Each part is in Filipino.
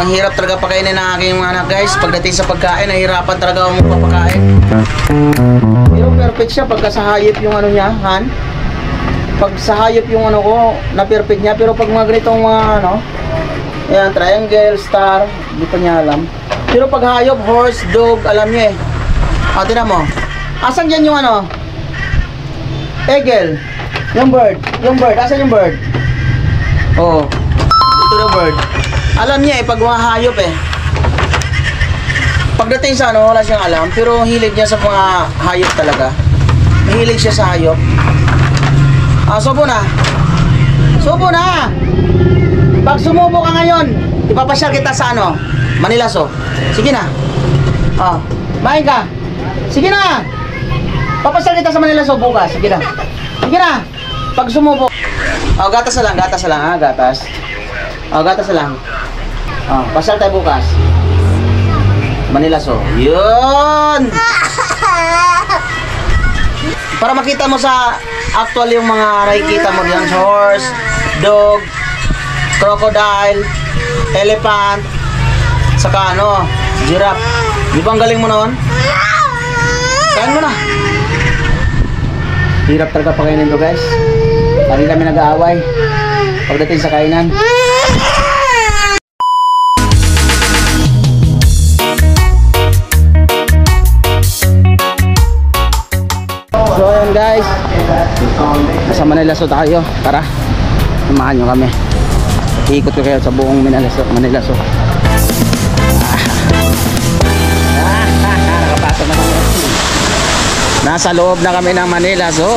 Ang hirap talaga pakainin ng aking mga anak guys. Pagdating sa pagkain, nahihirapan talaga ako magpapakain. Pero perfect siya pagka sa hayop yung ano niya, Han. Pag sa hayop yung ano ko, na perfect niya. Pero pag mga ganitong mga ano, ayan, triangle, star, hindi pa niya alam. Pero pag hayop, horse, dog, alam niya eh. O, tinan mo. Asan dyan yung ano? Eagle. Yung bird. Asan yung bird? Oh. Ito na bird. Alam niya eh, pag mga hayop eh. Pagdating sa ano, wala siyang alam. Pero hilig niya sa mga hayop talaga. Mahilig siya sa hayop. Subo na. Subo na. Pag sumubo ka ngayon, ipapasyal kita sa ano? Manila so. Sige na. Main ka. Sige na. Papasyal kita sa Manila so bukas. Sige na. Sige na. Pag sumubo. Gatas na lang, gatas na lang ha, gatas. Gatas na lang. Pasyal tayo bukas. Manila so. Yun. Para makita mo sa actual yung mga nakikita mo diyan, horse, dog, crocodile, elephant, saka ano, giraffe. Di ba ang galing mo noon? Kain mo na. Hirap talaga pakainin to guys. Lagi kami nag-aaway pagdating sa kainan. So ayan guys, nasa Manila so tayo. Tara, samahan nyo kami. Ikot ko kayo sa buong Manila so. Nakapasok na kami. Nasa loob na kami ng Manila so.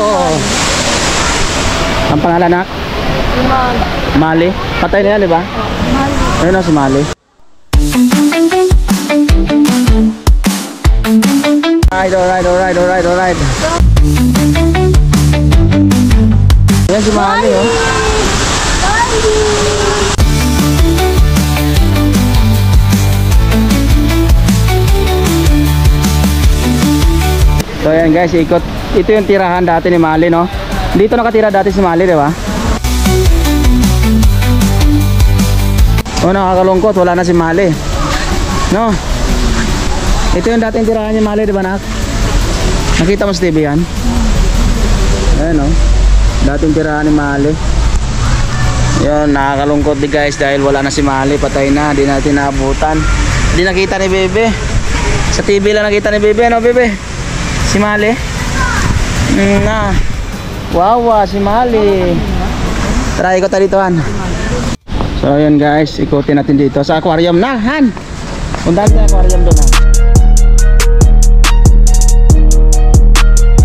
Ang pangalan nak? Mali. Patay na yan diba? Mali. Ayun na si Mali. Alright. Yan si Mali oh. So ayan guys, ikot. Ito yung tirahan dati ni Mali no. Dito nakatira dati si Mali, di ba? Oh, nakakalungkot, wala na si Mali. No. Ito yung dating tirahan ni Mali, di ba nak? Nakita mo sa TV yan? Ayan no. Dating tirahan ni Mali. Yun, nakakalungkot di guys dahil wala na si Mali, patay na, di natin naabutan. Di nakita ni Bebe. Sa TV lang nakita ni Bebe, no Bebe? Si Mali. Wawa si Mali. Try ko tayo dito Han. So yun guys, ikutin natin dito sa aquarium na Han. Punta sa aquarium doon ha.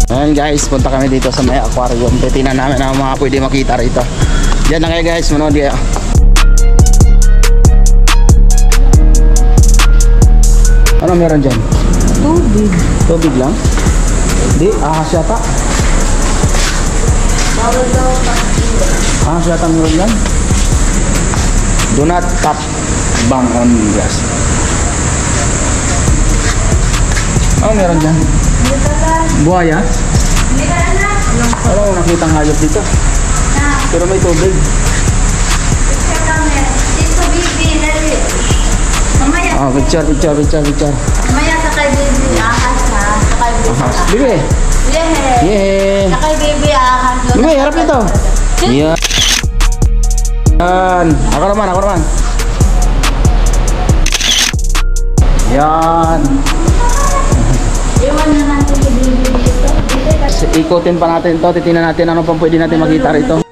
Ayan guys, punta kami dito sa may aquarium. Titingnan namin ang mga pwede makita rito. Diyan na kayo guys, manood kayo. Ano meron dyan? Tubig. Tubig lang? Di, ahas yata. Ahas yata meron yan. Do not tap bang on gas. Ano meron dyan? Buhaya? Wala ko nakitang hayop dito. Pero may tubig. Picture. Mamaya sakay baby ahas ha. Sakay baby ahas. Bibi. Yeah. Sakay baby ahas. Bibi, harap nito. Yan. Ako naman. Yan. Iwan na natin si baby dito. Ikutin pa natin to. Titingnan natin ano pang pwede natin makita rito.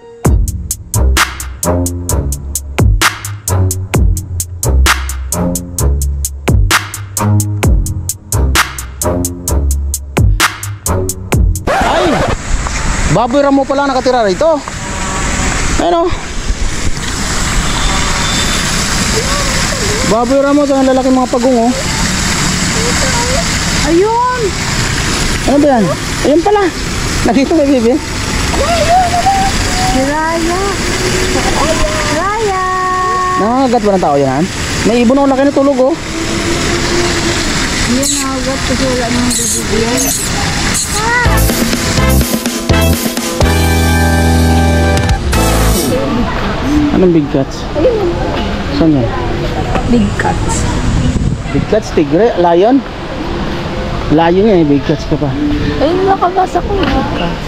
Baboy ramo pala nakatira rito. Ayun o. Baboy ramo sa lalaking mga pagong o. Ayun. Ano ba yan? Ayun pala. Nakita mo Bibi? Si Raya. Nangagat ba ng tao yan? May ibon ang laki na tulog o. Yan nangagat kasi wala nang bibigyan. Anong big cats? Saan yan? Big cats. Big cats, tigre, lion. Lion yan eh, big cats ka pa. Ayun, nakabasa ko big cats.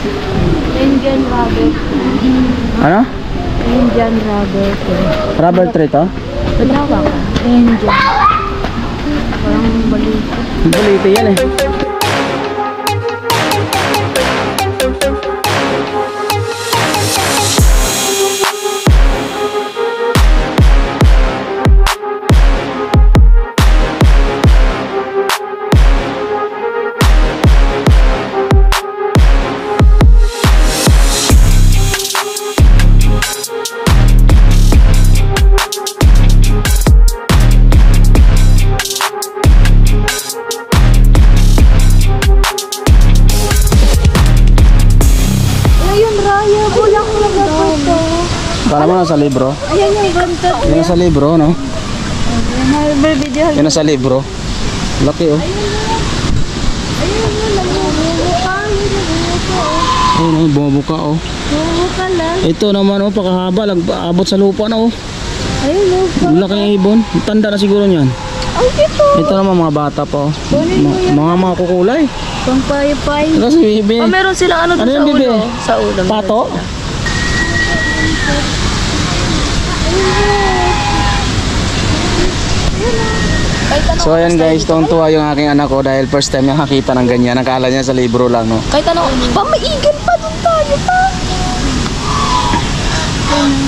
Indian rabbit. Ano? Indian rabbit. Rubber tree to? Palawa ka. Indian. Parang balito. Balito yan eh. Kala mo nasa libro? Ayan yung buntot. Yan nasa libro, no? Video. Yan nasa libro. Laki oh. Ayun yung namumuka. Ayun oh, bumubuka oh. Bumuka lang. Ito naman oh, pakahaba. Abot sa lupa na oh. Ayun oh. Laki ng ibon. Tanda na siguro niyan. Ang ito. Ito naman mga bata pa oh. Mga kukulay. Pang pay-pay. Ito si Bibi. Oh, meron silang ano Ano doon yan, sa Bibi? ulo. Sa ulo. Pato? So ayan guys, tuwang-tuwa yung aking anak ko dahil first time niya nakita ng ganyan. Nakala niya sa libro lang, no? Kahit ano, pa may eagle pa doon tayo pa.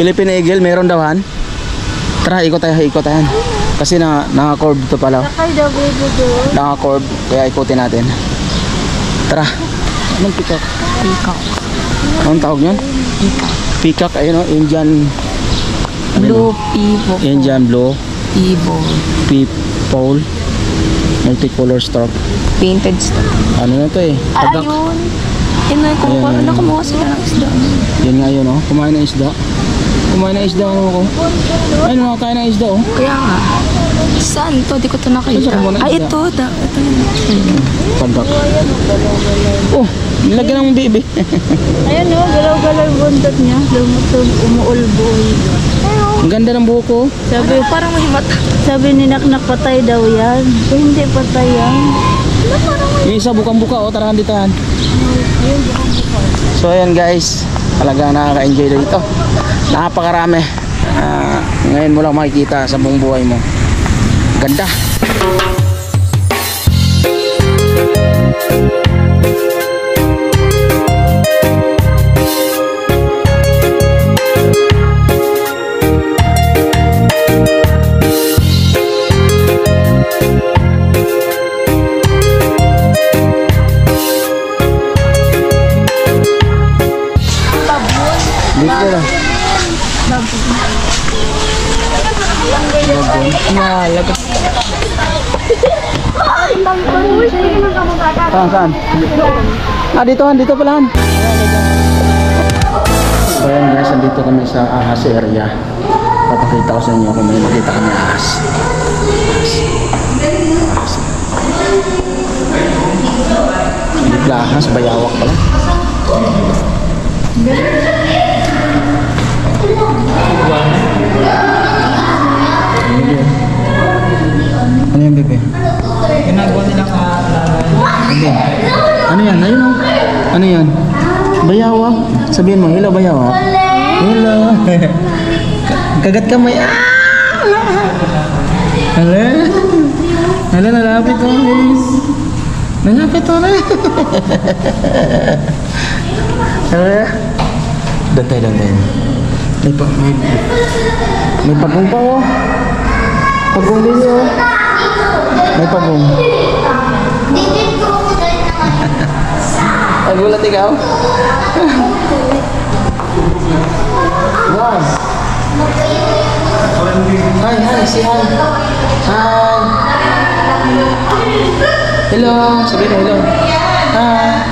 Philippine Eagle, meron daw han? Tara, ikot tayo. Kasi naka-curve to pala. Sakay daw baby doon. Naka-curve, kaya ikutin natin. Tara. Anong peacock? Peacock. Anong tawag yun? Peacock. Peacock, ayun o, Indian... Blue peacock. Indian blue. Peacock. Multicolor stroke. Painted stuff. Ano na to eh? Tagak. Ayun. Yun na, Ayan. nakumuha sila ng isda. Yan nga yun oh, kumain ng isda. Kumain ng isda ano ko. Ayun, nakakain ng isda oh. Kaya nga. Saan to? Di ko ito nakita. Saan mo na Ay, isda? ito. Ito yun. Tagak. Oh, nilagyan ng bibi. Ayun o, galaw-galaw yung buntot niya. Umuulboy. Ang ganda ng buhok ko. Sabi, parang may mata. Sabi ni Naknak, patay daw yan. Eh, hindi patay yan. Yung isa bukang-buka oh, tarahan ditahan. So ayan guys, talagang nakaka-enjoy dito. Napakarami. Ngayon mo lang makikita sa buong buhay mo. Ganda. Dito na. Malagot. Saan? Dito pala. So ayan guys, andito kami sa ahas area. Papakita ko sa inyo kung may makita kami ahas. Bigla ahas, bayawak pala. Ano yung bebe? Ginagawa nilang Bebe. Ano yan? Ayun oh. Ano yan? Bayawak. Sabihin mo, hello bayawak. Hello. Kagat kamay. Hello. Hello, nalapit oh guys. Nalapit oh na. Hello. Dantay. May pagong pa oh. Pagong din oh. May pagong. Nagulat ikaw? Wow. Hi, say hi. Hi. Hello. Sabihin hello. Hi.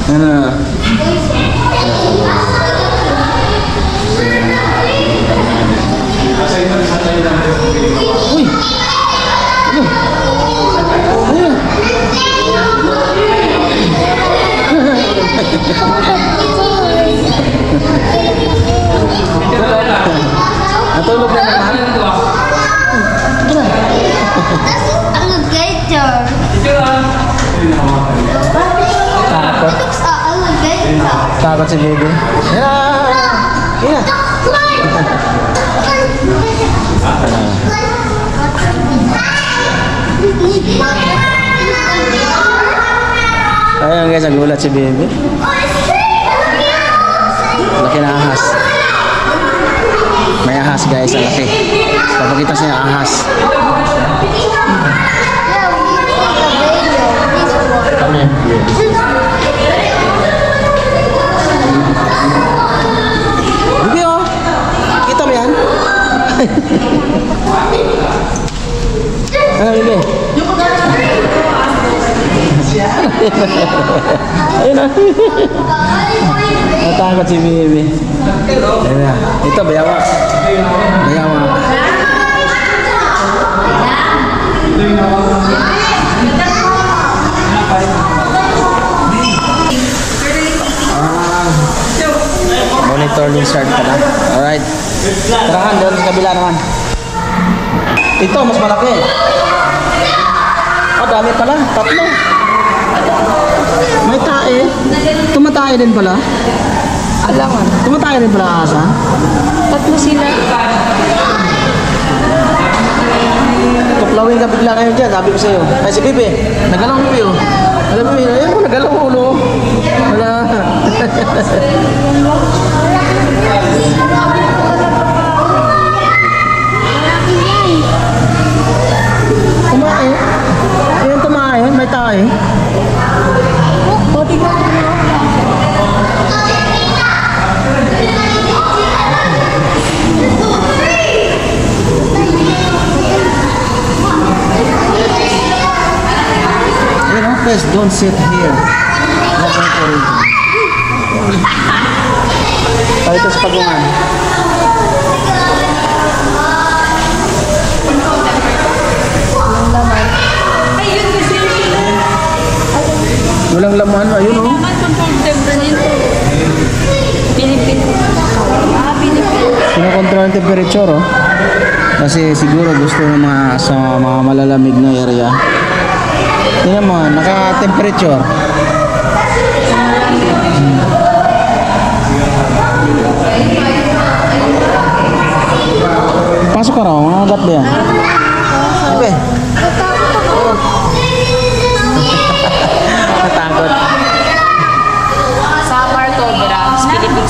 Ano? Natulog na naman. Alligator. Takot. Alligator. Takot si baby. Yan. Ayun guys, nagulat si baby. Laki na ahas. May ahas guys, ang laki. Papakita siya yung ahas. Bibi oh, kita mo yan? Ano Bibi? Ayun na. Natakot si Bibi. Ayun na. Ito, bayawa. Bayawa. Monitor lizard pala. Alright. Tarahan, doon sa kabila naman. Ito, mas malaki. Ah, dami pala. Tatlo. May tae. Tumatae din pala. Alangan. Tumatae din pala asa. Tatlo sila. Tuklawin ka bigla ngayon dyan. Sabi ko sa'yo. Ay, si Bibi. Nagalaw ang Bibi oh. Alam mo, ayun mo, nagalaw ang ulo. Wala. Tumae. Ayun, tumae. May tae. O, tingnan mo. You know, please don't sit here. Not encouraging. Ito sa pagungan. Walang laman. Ayun oh. Kinokontrol ang temperature oh. Kasi siguro gusto ng sa mga malalamig na area. Tingnan mo, naka-temperature. Pasok ka raw, mga agat ba yan? Sabi. Natakot. Summer cobra,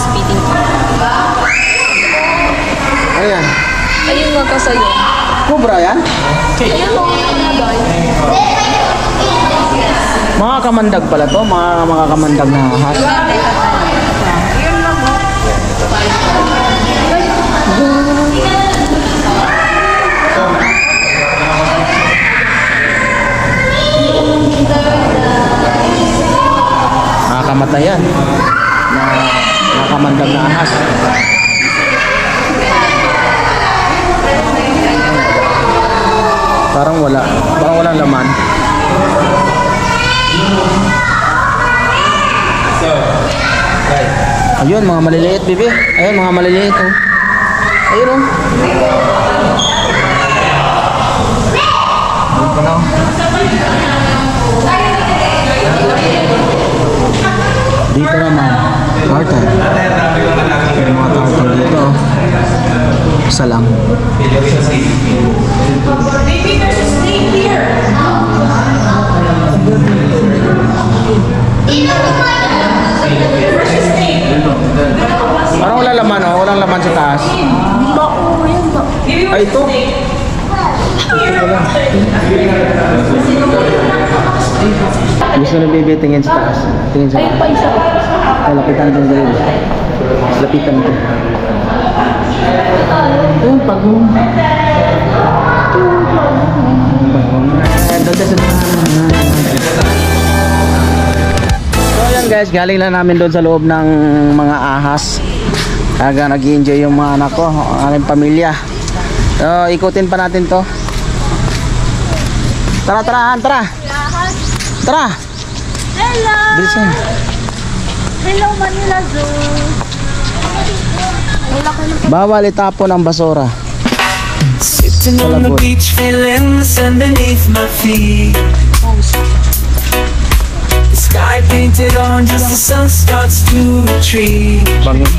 speeding. Ano yan? Ayun nga ka sa'yo. Cobra yan? Ayun mo, nagay. Mga kamandag pala to, mga kamandag na ahas. Ayun lang mo. Nakakamatay yan. Mga kamandag na ahas. Parang walang laman. Ayun, mga maliliit, Bibi. Ayun, mga maliliit, oh. Ayun, oh. Ayun pa na, oh. Dito naman, tartar. May mga tartar dito, oh. Isa lang. Parang wala laman, oh. Walang laman sa taas. Ay, ito. Gusto na Bibi tingin sa taas. Tingin sa taas. Ay, lapitan ko dito. Lapitan ko. Ayun, pagong. So ayan guys, galing lang namin doon sa loob ng mga ahas. Aga nag-enjoy yung mga anak ko, ang aking pamilya. So ikutin pa natin to. Tara. Tara. Hello! Bilisan. Hello, Manila Zoo. Wala ka na Bawal itapon ang basura. Sitting on the beach, feeling the sand beneath my feet. The sky painted orange as the sun starts to retreat. Bangon.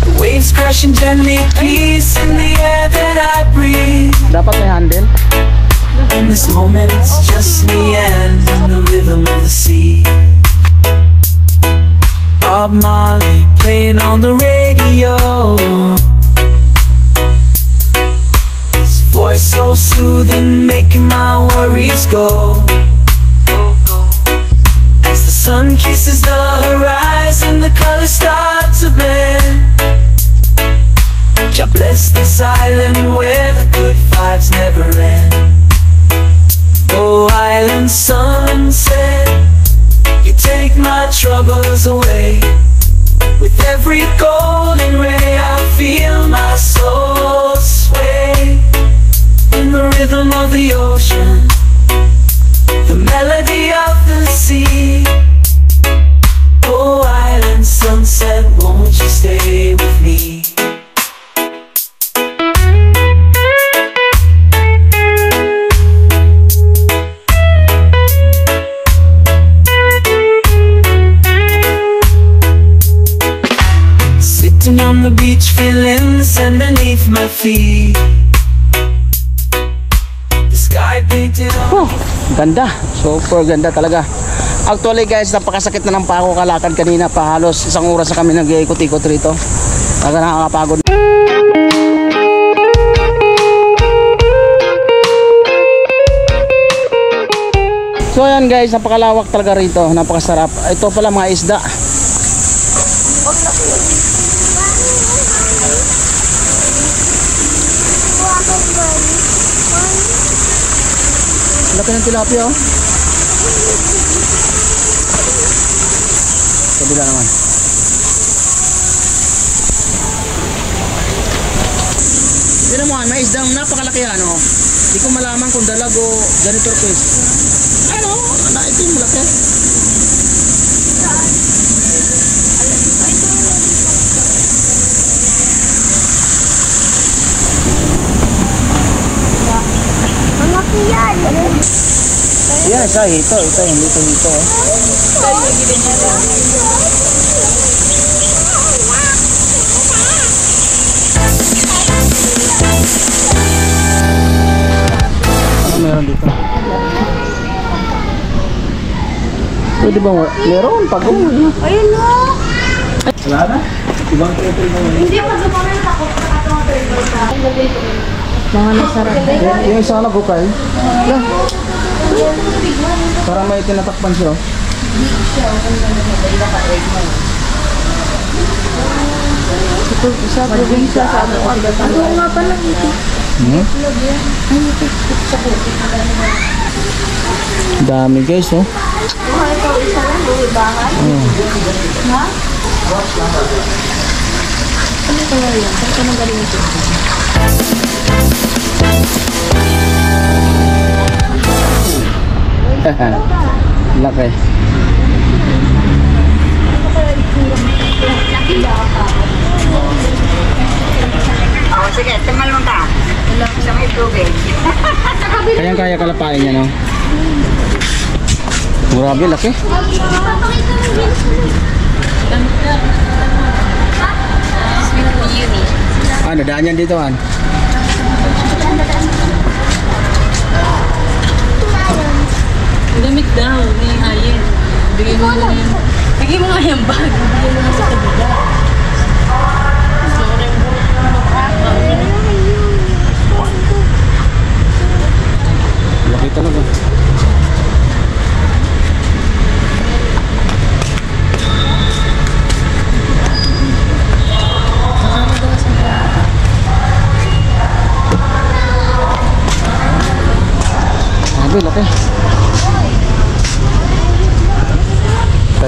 The waves crashing gently, peace in the air that I breathe. Dapat may handle. In this moment, it's just me and the rhythm of the sea. Bob Marley playing on the radio. His voice so soothing, making my worries go. As the sun kisses the horizon, the colors start to blend. God bless this island where the good vibes never end. Oh, island sunset, you take my troubles away. With every golden ray I feel my soul sway. In the rhythm of the ocean, the melody of the sea. Oh, island sunset, won't you stay with me? Sitting on the beach, feeling the sand beneath my feet. The sky painted on. Ganda. Super ganda talaga. Actually guys, napakasakit na ng pako kalakad kanina pa. Halos isang oras na kami nag-ikot-ikot rito. Talaga nakakapagod. So ayan guys, napakalawak talaga rito. Napakasarap. Ito pala mga isda. Laki ng tilapia oh. Kabila naman. Tignan mo, may isdang napakalaki ano. Hindi ko malaman kung dalag o janitor fish. Ano? Ito yung malaki. malaki yan. Yan, isa hito. Ito yung hito. Ano meron dito? Pwede ba? Meron, pag-uwi. Ayun o. Wala na? Ibang turtle na yun. Hindi pa gumamit ako. Mga nasarap. Yung isa na bukay. Wala. Parang may tinatakpan siya. Ito sa probinsya sa ano agad. Ano nga pala ito? Dami guys oh. Ito isa lang, buwibangan. Ha? Ano kaya yan? Saan ka nang galing ito? Laki. Oh, sige, tamal mo ka. Isang itubig. Kayang kaya kalapain niya no. Grabe laki. Ah, nadaan yan dito an. Damit daw, may ayin. Bigay mo na yan. Bigay mo nga yung bag. Bigay mo na sa kabila. Laki talaga. Grabe, laki.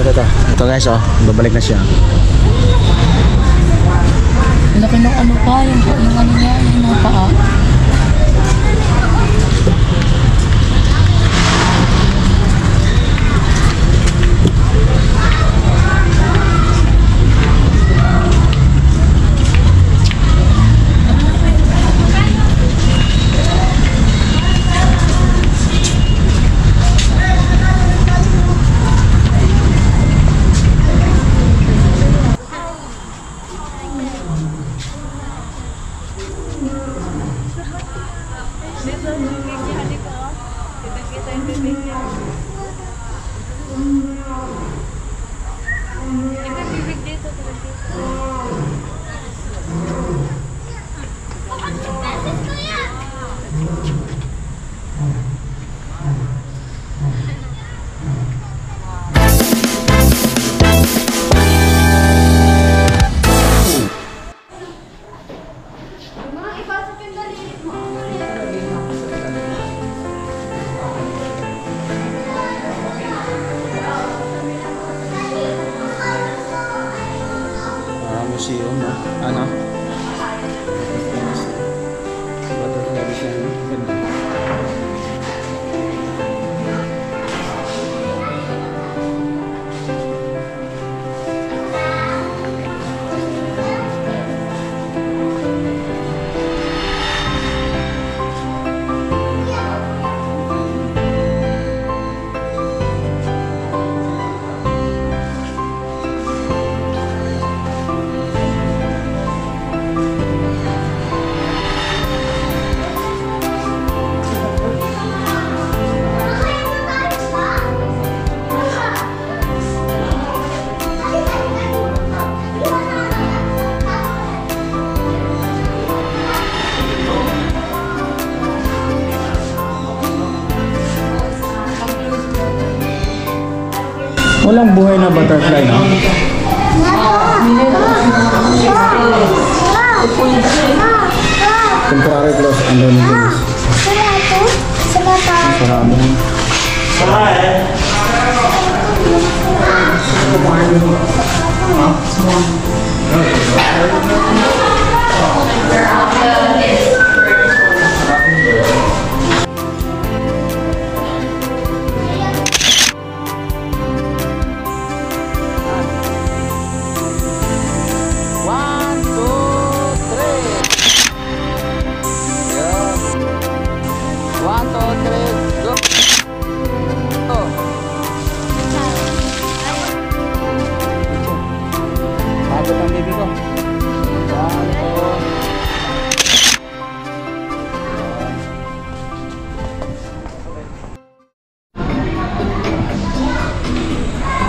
Ito. Ito guys oh, babalik na siya. Laki ng ano pa, yung ano niya, yung mga paa. Bibig dito. Museum, no? Ano? Butterfly siya, no? Ganda. Walang buhay na butterfly, no? Temporary close ang doon nito.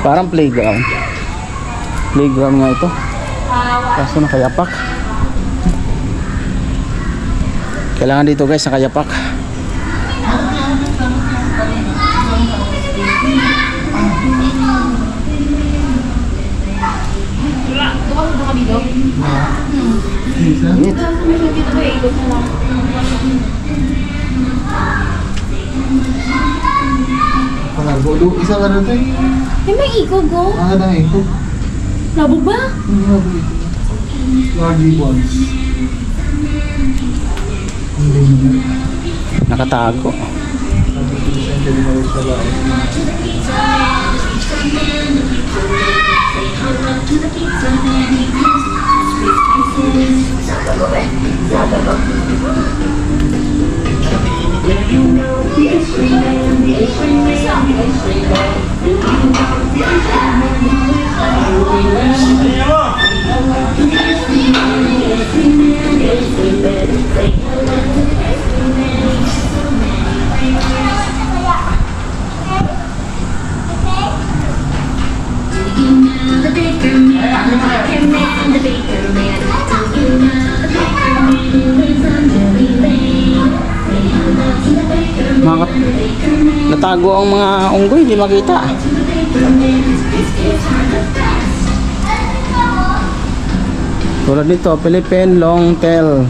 Parang playground. Playground nga ito. Kaso nakayapak. Kailangan dito guys nakayapak. Init. Isa ka na tayo. May iko go. Ang na ito. Labog ba? Lagi ones. Nakatago. Natago ang mga unggoy, hindi makita. Tulad nito, Philippine Longtail.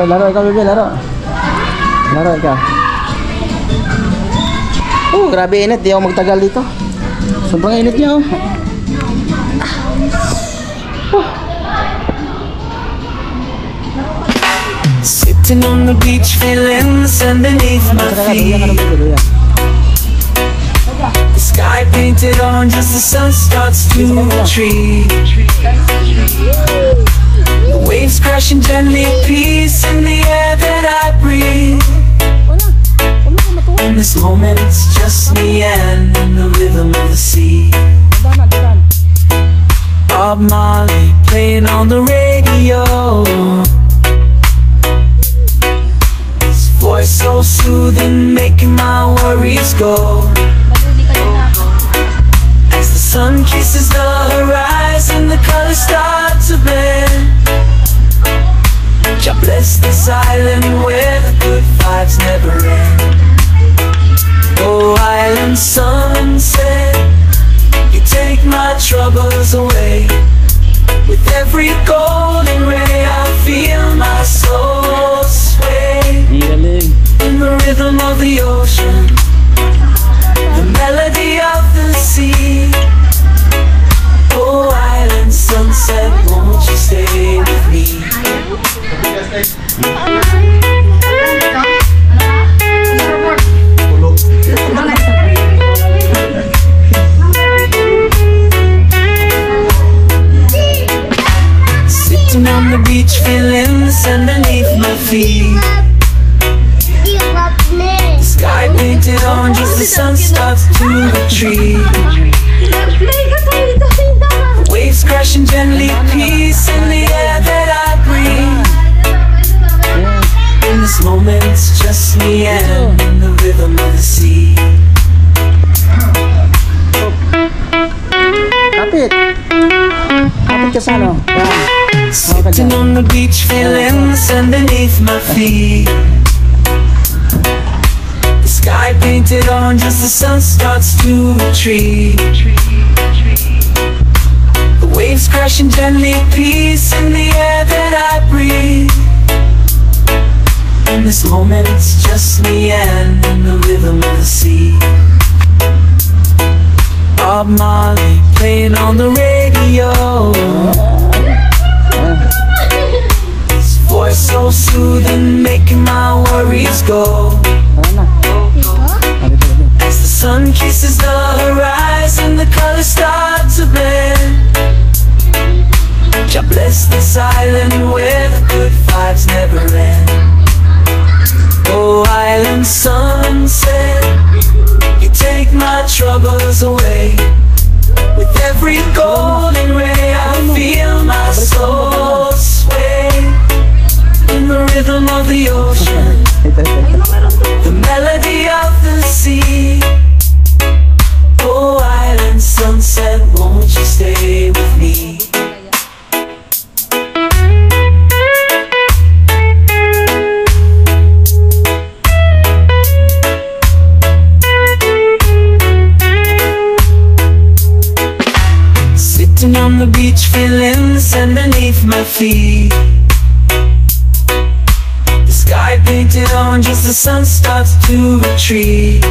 Laro ikaw, bebe, laro. Laro ikaw. Grabe init, di ako magtagal dito. Sobrang init niya, oh. Sitting on the beach, feeling the sun beneath my feet. The sky painted orange as the sun starts to retreat. The waves crashing gently, peace in the air that I breathe. this moment it's just me and the rhythm of the sea. Bob Marley playing on the radio, his voice so soothing, making my worries go. As the sun kisses the horizon, the colors start to blend. God bless this island where the good vibes never end. Oh, island sunset, you take my troubles away. With every golden ray I feel my soul sway. In the rhythm of the ocean, the melody of the sea. Oh, island sunset, won't you stay with me? Sitting on the beach, feeling the sand beneath my feet. The sky painted orange as the sun starts to retreat. The waves crashing gently, peace in the air that I breathe. In this moment it's just me and the rhythm of the sea. Kapit. Kapit ka sa ano? Yan. Sitting on the beach, feeling the sand beneath my feet. The sky painted orange as the sun starts to retreat. The waves crashing gently, peace in the air that I breathe. In this moment it's just me and the rhythm of the sea. Bob Marley playing on the radio, his voice so soothing, making my worries go. As the sun kisses the horizon, the colors start to blend. God bless this island where the good vibes never end. Oh, island sunset, you take my troubles away. With every golden ray I feel my soul sway. In the rhythm of the ocean, the melody of the sea. Oh, island sunset, won't you stay with me? Sitting on the beach, feeling the sand beneath my feet. The sky painted orange as the sun starts to retreat.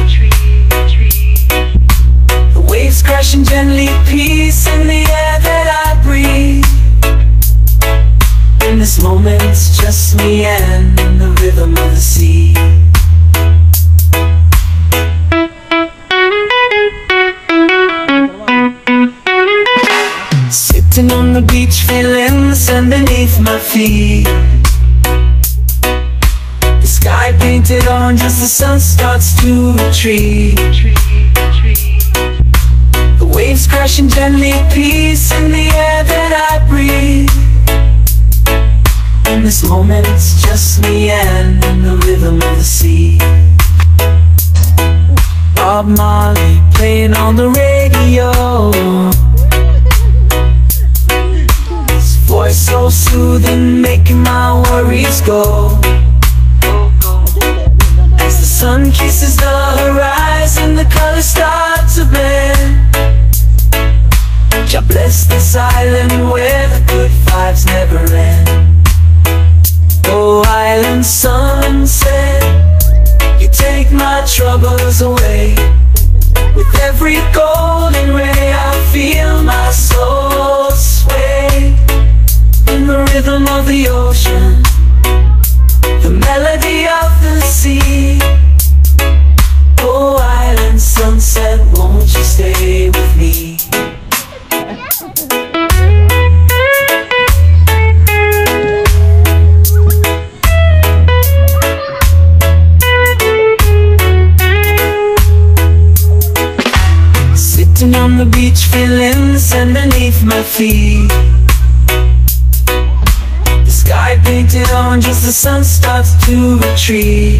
The waves crashing gently, peace in the air that I breathe. In this moment it's just me and the rhythm of the sea. Sitting on the beach, feeling the sand beneath my feet. The sky painted orange as the sun starts to retreat. The waves crashing gently, peace in the air that I breathe. In this moment it's just me and the rhythm of the sea. Bob Marley playing on the radio, voice so soothing, making my worries go. As the sun kisses the horizon, the colors start to blend. God bless this island where the good vibes never end. Oh, island sunset, you take my troubles away. With every golden ray I feel my soul sway. In the rhythm of the ocean, the melody of the sea. Oh, island sunset, won't you stay with me? on the beach, feeling the sand beneath my feet. The sky painted orange as the sun starts to retreat.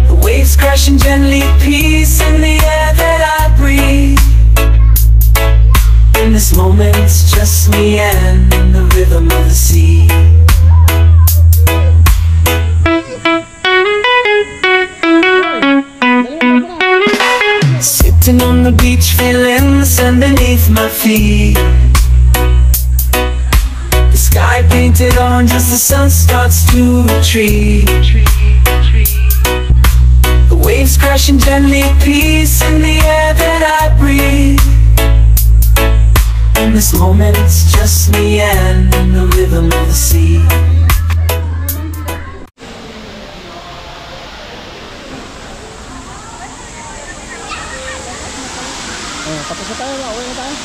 The waves crashing gently, peace in the air that I breathe. In this moment it's just me and the rhythm of the sea. Sitting on the beach, feeling the sand beneath my feet. The sky painted orange as the sun starts to retreat. The waves crashing gently, peace in the air that I breathe. In this moment it's just me and the rhythm of the sea. Tapos na tayo, uwi na tayo.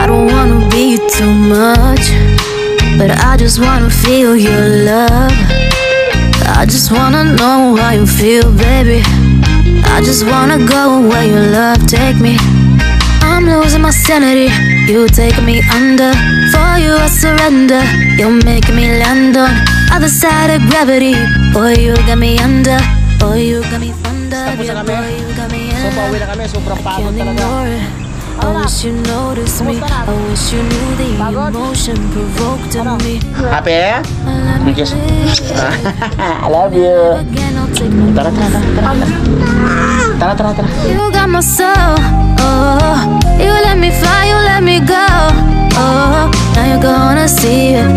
I don't wanna be too much, but I just wanna feel your love. I just wanna know how you feel, baby. I just wanna go where your love take me. I'm losing my sanity, you take me under. For you I surrender, you're making me land on other side of gravity. Boy, you got me under, boy, you got me thunder. Tapos na Yeah, kami. boy, you got me So, pauwi under. na kami. Sobrang pagod Can't talaga. ignore it. I wish you noticed me. I wish you knew the emotion provoked in me. Happy? Let me Yes. live I love you. again, I'll take my Tara, tara, tara. Tara, tara, tara. You got my soul, oh. You let me fly, you let me go, oh. Now you're gonna see it.